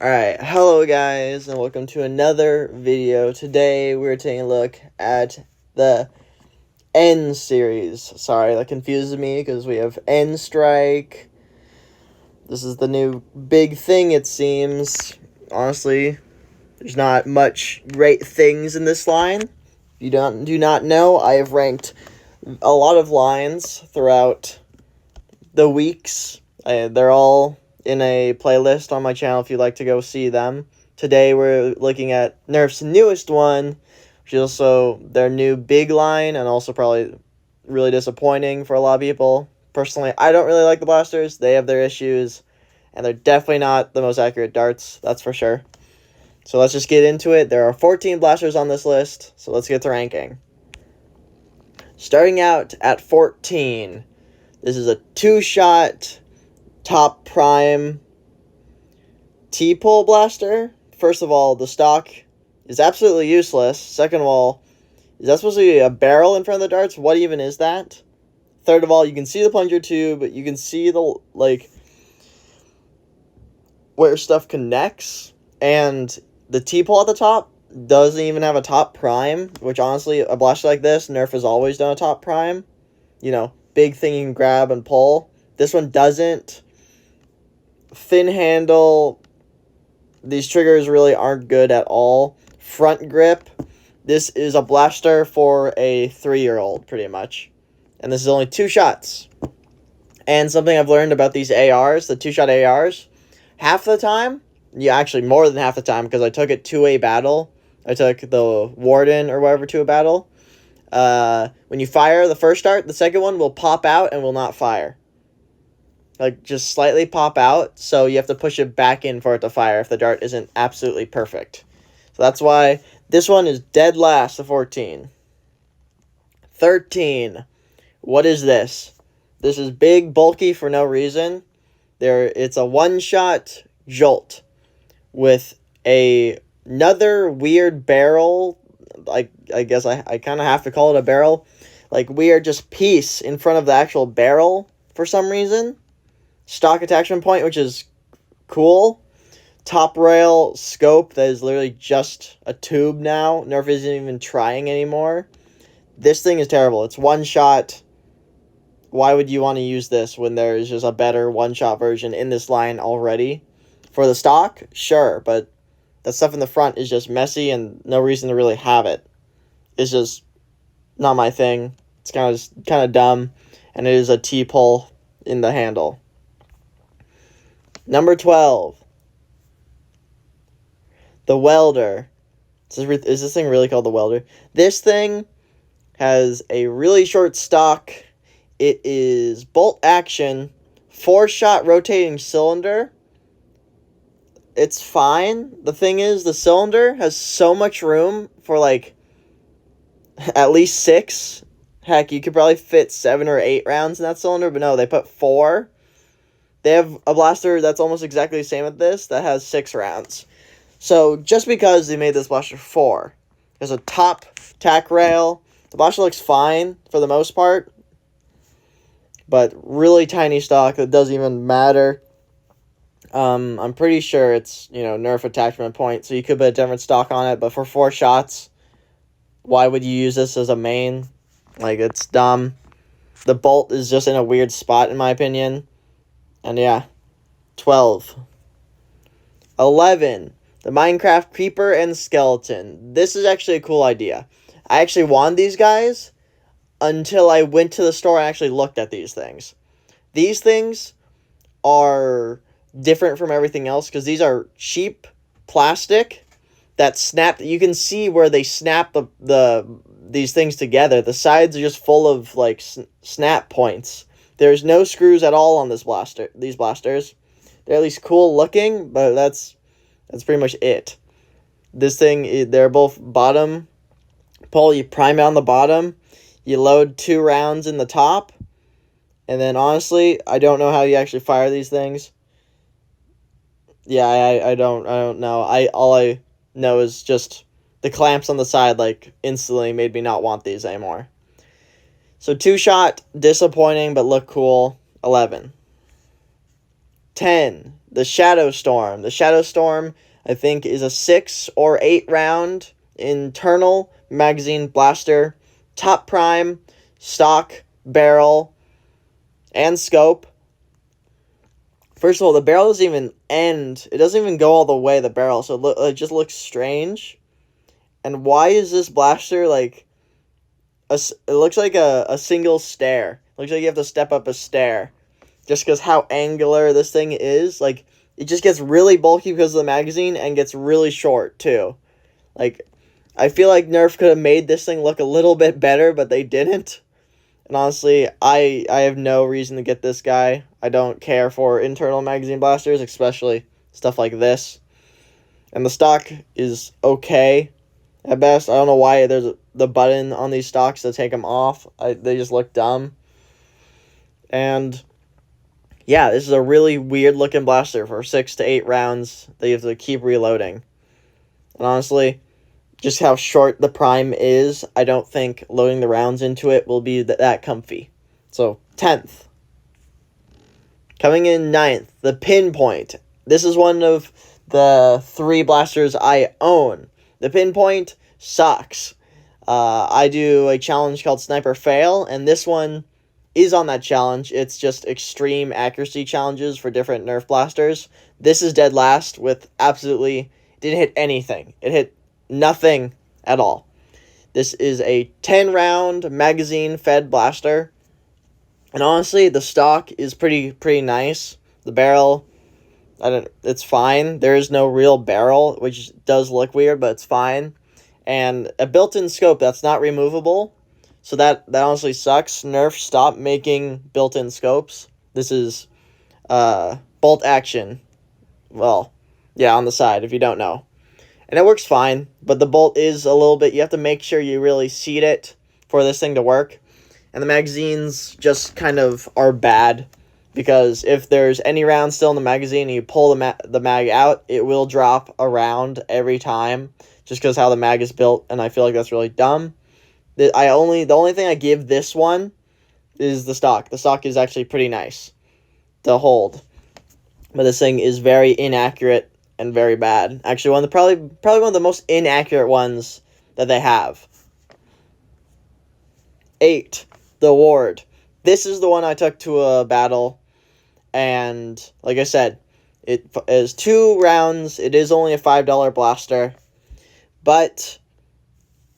Alright, hello guys, and welcome to another video. Today we're taking a look at the N series. Sorry, that confuses me because we have N Strike. This is the new big thing, it seems. Honestly, there's not much great things in this line. If you do not know, I have ranked a lot of lines throughout the weeks. They're all in a playlist on my channel if you'd like to go see them. Today we're looking at Nerf's newest one, which is also their new big line, and also probably really disappointing for a lot of people. Personally, I don't really like the blasters. They have their issues, and they're definitely not the most accurate darts, that's for sure. So let's just get into it. There are 14 blasters on this list, so let's get to ranking. Starting out at 14, this is a two-shot top prime T-pole blaster. First of all, the stock is absolutely useless. Second of all, is that supposed to be a barrel in front of the darts? What even is that? Third of all, you can see the plunger tube. You can see the, where stuff connects. And the T-pole at the top doesn't even have a top prime, which honestly, a blaster like this, Nerf has always done a top prime. You know, big thing you can grab and pull. This one doesn't. Thin handle. These triggers really aren't good at all. Front grip. This is a blaster for a 3-year-old, pretty much. And this is only 2 shots. And something I've learned about these ARs, the 2-shot ARs, half the time, actually more than half the time, because I took it to a battle. I took the Warden or whatever to a battle. When you fire the first dart, the second one will pop out and will not fire. Like, just slightly pop out, so you have to push it back in for it to fire if the dart isn't absolutely perfect. So that's why this one is dead last to 14. 13. What is this? This is big, bulky for no reason. It's a one-shot jolt with another weird barrel. I guess I kind of have to call it a barrel. Like, weird just piece in front of the actual barrel for some reason. Stock attachment point, which is cool. Top rail scope that is literally just a tube now. Nerf isn't even trying anymore. This thing is terrible. It's one shot. Why would you want to use this when there is just a better one-shot version in this line already? For the stock, sure, but that stuff in the front is just messy and no reason to really have it. It's just not my thing. It's kind of dumb, and it is a T-pole in the handle. Number 12. The Welder. Is this thing really called the Welder? This thing has a really short stock. It is bolt action, 4-shot rotating cylinder. It's fine. The thing is, the cylinder has so much room for, like, at least 6. Heck, you could probably fit 7 or 8 rounds in that cylinder, but no, they put 4. They have a blaster that's almost exactly the same as this that has 6 rounds. So, just because they made this blaster 4, there's a top tack rail. The blaster looks fine for the most part, but really tiny stock that doesn't even matter. I'm pretty sure it's, Nerf attachment point, so you could put a different stock on it, but for 4 shots, why would you use this as a main? Like, it's dumb. The bolt is just in a weird spot, in my opinion. And yeah, 12. 11. The Minecraft Creeper and Skeleton. This is actually a cool idea. I actually wanted these guys until I went to the store and actually looked at these things. These things are different from everything else because these are cheap plastic that snap. You can see where they snap these things together. The sides are just full of like snap points. There's no screws at all on these blasters. They're at least cool looking, but that's pretty much it. This thing, they're both bottom pull. You prime it on the bottom. You load 2 rounds in the top. And then honestly, I don't know how you actually fire these things. Yeah, I don't know. All I know is just the clamps on the side like instantly made me not want these anymore. So 2-shot, disappointing, but look cool. 11. 10. the Shadow Storm. The Shadow Storm, I think, is a 6 or 8 round internal magazine blaster. Top prime, stock, barrel, and scope. First of all, the barrel doesn't even end. It doesn't even go all the way, the barrel, so it just looks strange. And why is this blaster like it looks like a single stair. It looks like you have to step up a stair. Just because how angular this thing is. Like, it just gets really bulky because of the magazine and gets really short, too. Like, I feel like Nerf could have made this thing look a little bit better, but they didn't. And honestly, I have no reason to get this guy. I don't care for internal magazine blasters, especially stuff like this. And the stock is okay at best. I don't know why there's the button on these stocks to take them off. They just look dumb. And yeah, this is a really weird looking blaster for 6 to 8 rounds that you have to keep reloading. And honestly, just how short the prime is, I don't think loading the rounds into it will be that comfy. So, 10th. Coming in 9th, the Pinpoint. This is one of the 3 blasters I own. The Pinpoint sucks. I do a challenge called Sniper Fail, and this one is on that challenge. It's just extreme accuracy challenges for different Nerf blasters. This is dead last with absolutely, didn't hit anything. It hit nothing at all. This is a 10-round magazine-fed blaster. And honestly, the stock is pretty nice. The barrel, it's fine. There is no real barrel, which does look weird, but it's fine. And a built-in scope that's not removable. So that honestly sucks. Nerf stopped making built-in scopes. This is bolt action. Well, yeah, on the side, if you don't know. And it works fine, but the bolt is a little bit, you have to make sure you really seat it for this thing to work. And the magazines just kind of are bad, because if there's any round still in the magazine and you pull the mag out, it will drop a round every time, just because how the mag is built, and I feel like that's really dumb. The only thing I give this one is the stock. The stock is actually pretty nice to hold, but this thing is very inaccurate and very bad. Actually, probably one of the most inaccurate ones that they have. 8, the Ward. This is the one I took to a battle, and like I said, it is 2 rounds. It is only a $5 blaster, but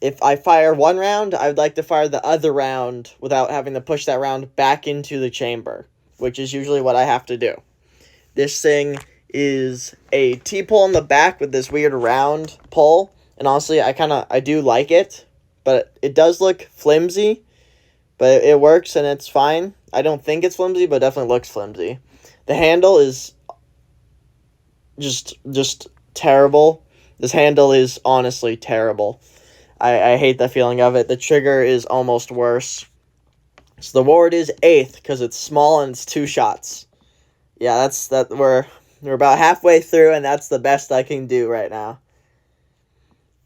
if I fire one round, I would like to fire the other round without having to push that round back into the chamber, which is usually what I have to do. This thing is a T-pull on the back with this weird round pull, and honestly, I do like it, but it does look flimsy, but it works and it's fine. I don't think it's flimsy, but it definitely looks flimsy. The handle is just terrible. This handle is honestly terrible. I hate the feeling of it. The trigger is almost worse. So the Ward is 8th because it's small and it's 2 shots. Yeah, we're about halfway through, and that's the best I can do right now.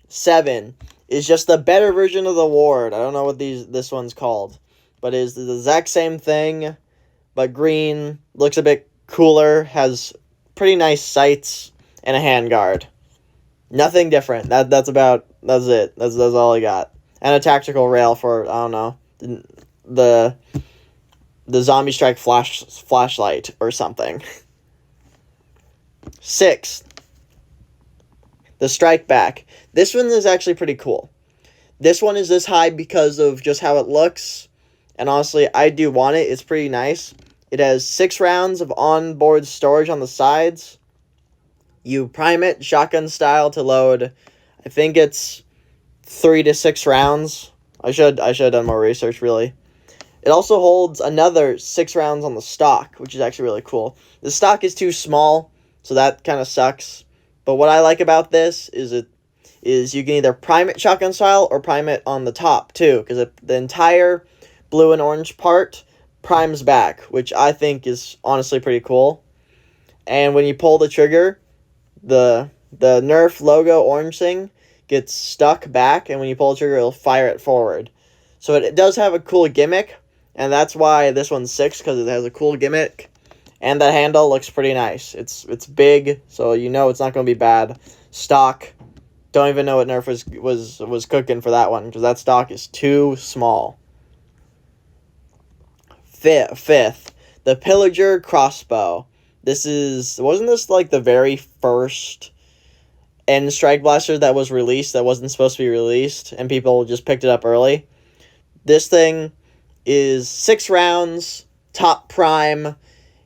7 is just the better version of the Ward. I don't know what this one's called, but it's the exact same thing, but green, looks a bit cooler, has pretty nice sights, and a handguard. Nothing different. That's it. That's all I got. And a tactical rail for, I don't know, the Zombie Strike flashlight or something. 6, the Strike Back. This one is actually pretty cool. This one is this high because of just how it looks, and honestly, I do want it. It's pretty nice. It has 6 rounds of onboard storage on the sides. You prime it shotgun style to load, I think it's 3 to 6 rounds. I should have done more research, really. It also holds another 6 rounds on the stock, which is actually really cool. The stock is too small, so that kind of sucks. But what I like about this is you can either prime it shotgun style or prime it on the top too, because the entire blue and orange part primes back, which I think is honestly pretty cool. And when you pull the trigger, the Nerf logo orange thing gets stuck back, and when you pull the trigger, it'll fire it forward. So it does have a cool gimmick, and that's why this one's 6, because it has a cool gimmick. And that handle looks pretty nice. It's big, so you know it's not going to be bad. Stock, don't even know what nerf was cooking for that one, because that stock is too small. Fifth, the Pillager crossbow. Wasn't this like the very first N strike blaster that was released that wasn't supposed to be released, and people just picked it up early? This thing is 6 rounds, top prime.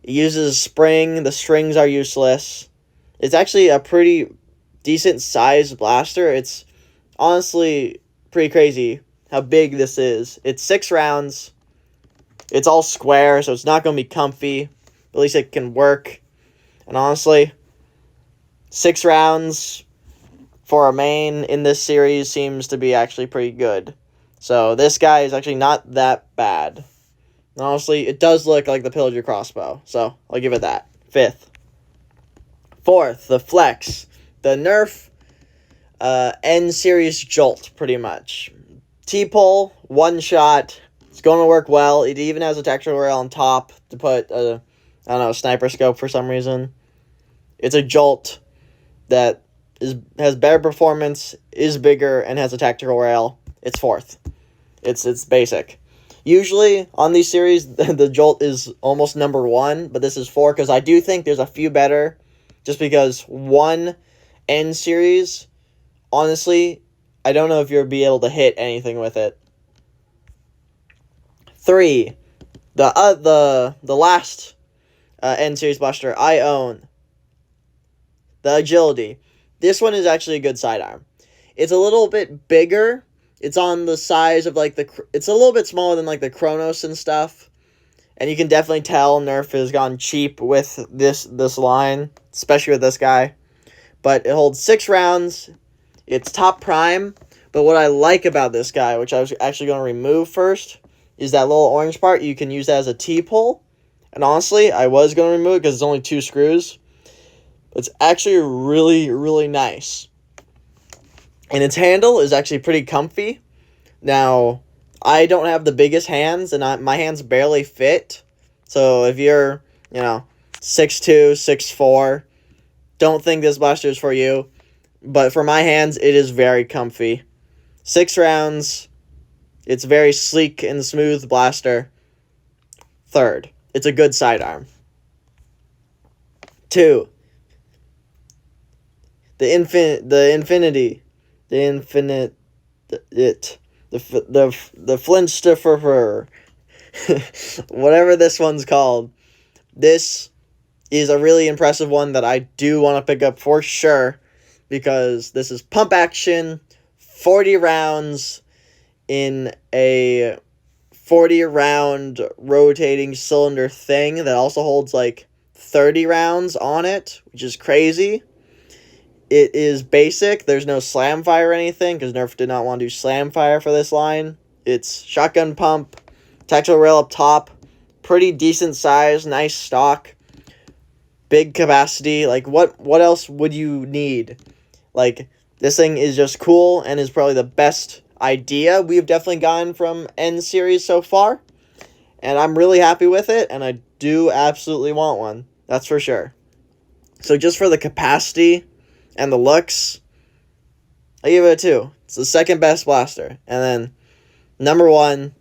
It uses spring. The strings are useless. It's actually a pretty decent sized blaster. It's honestly pretty crazy how big this is. It's 6 rounds. It's all square, so it's not going to be comfy. At least it can work. And honestly, 6 rounds for a main in this series seems to be actually pretty good. So this guy is actually not that bad. And honestly, it does look like the Pillager crossbow. So I'll give it that. 5th. 4th, the Flex. The Nerf N series Jolt, pretty much. T-pole, 1 shot. It's going to work well. It even has a tactical rail on top to put a sniper scope for some reason. It's a Jolt that has better performance, is bigger, and has a tactical rail. It's 4th. It's basic. Usually on these series, the Jolt is almost number 1, but this is 4 because I do think there's a few better. Just because 1 N series, honestly, I don't know if you'll be able to hit anything with it. 3, the last N series blaster I own, the Agility. This one is actually a good sidearm. It's a little bit bigger. It's on the size of it's a little bit smaller than like the Chronos and stuff. And you can definitely tell Nerf has gone cheap with this line, especially with this guy. But it holds 6 rounds. It's top prime. But what I like about this guy, which I was actually going to remove first, is that little orange part. You can use that as a T-pole. And honestly, I was going to remove it because it's only 2 screws. It's actually really, really nice. And its handle is actually pretty comfy. Now, I don't have the biggest hands, and my hands barely fit. So if you're, 6'2", 6'4", don't think this blaster is for you. But for my hands, it is very comfy. 6 rounds. It's very sleek and smooth blaster. 3rd, it's a good sidearm. 2, the Flintstoffer, whatever this one's called. This is a really impressive one that I do want to pick up for sure, because this is pump action, 40 rounds in a 40-round rotating cylinder thing that also holds like 30 rounds on it, which is crazy. It is basic. There's no slam fire or anything, because Nerf did not want to do slam fire for this line. It's shotgun pump, tactical rail up top, pretty decent size, nice stock, big capacity. Like, what else would you need? Like, this thing is just cool and is probably the best idea we've definitely gotten from N series so far. And I'm really happy with it, and I do absolutely want one. That's for sure. So just for the capacity and the looks, I give it a 2. It's the second best blaster. And then number 1,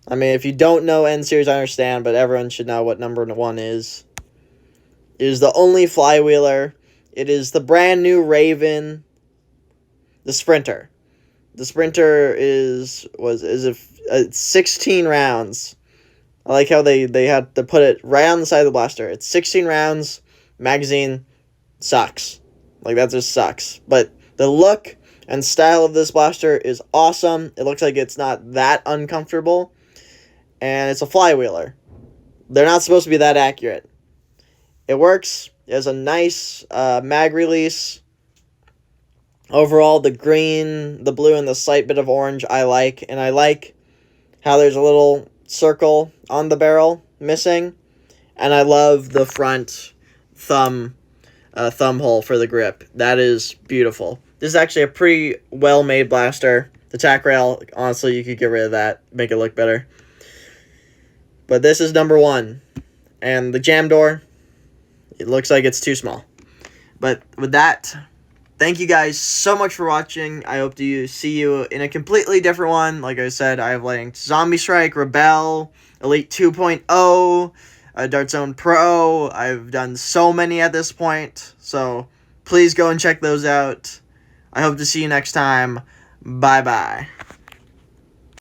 I mean, if you don't know N series, I understand, but everyone should know what number 1 is. It is the only flywheeler. It is the brand new Raven, the Sprinter. The Sprinter is 16 rounds. I like how they had to put it right on the side of the blaster. It's 16 rounds. Magazine sucks. Like, that just sucks. But the look and style of this blaster is awesome. It looks like it's not that uncomfortable. And it's a flywheeler. They're not supposed to be that accurate. It works. It has a nice mag release. Overall, the green, the blue, and the slight bit of orange I like. And I like how there's a little circle on the barrel missing. And I love the front thumb hole for the grip. That is beautiful. This is actually a pretty well-made blaster. The tack rail, honestly, you could get rid of that. Make it look better. But this is number 1. And the jam door, It looks like it's too small. But with that, thank you guys so much for watching. I hope to see you in a completely different one. Like I said, I have linked Zombie Strike, Rebel, Elite 2.0, Dart Zone Pro. I've done so many at this point. So please go and check those out. I hope to see you next time. Bye-bye.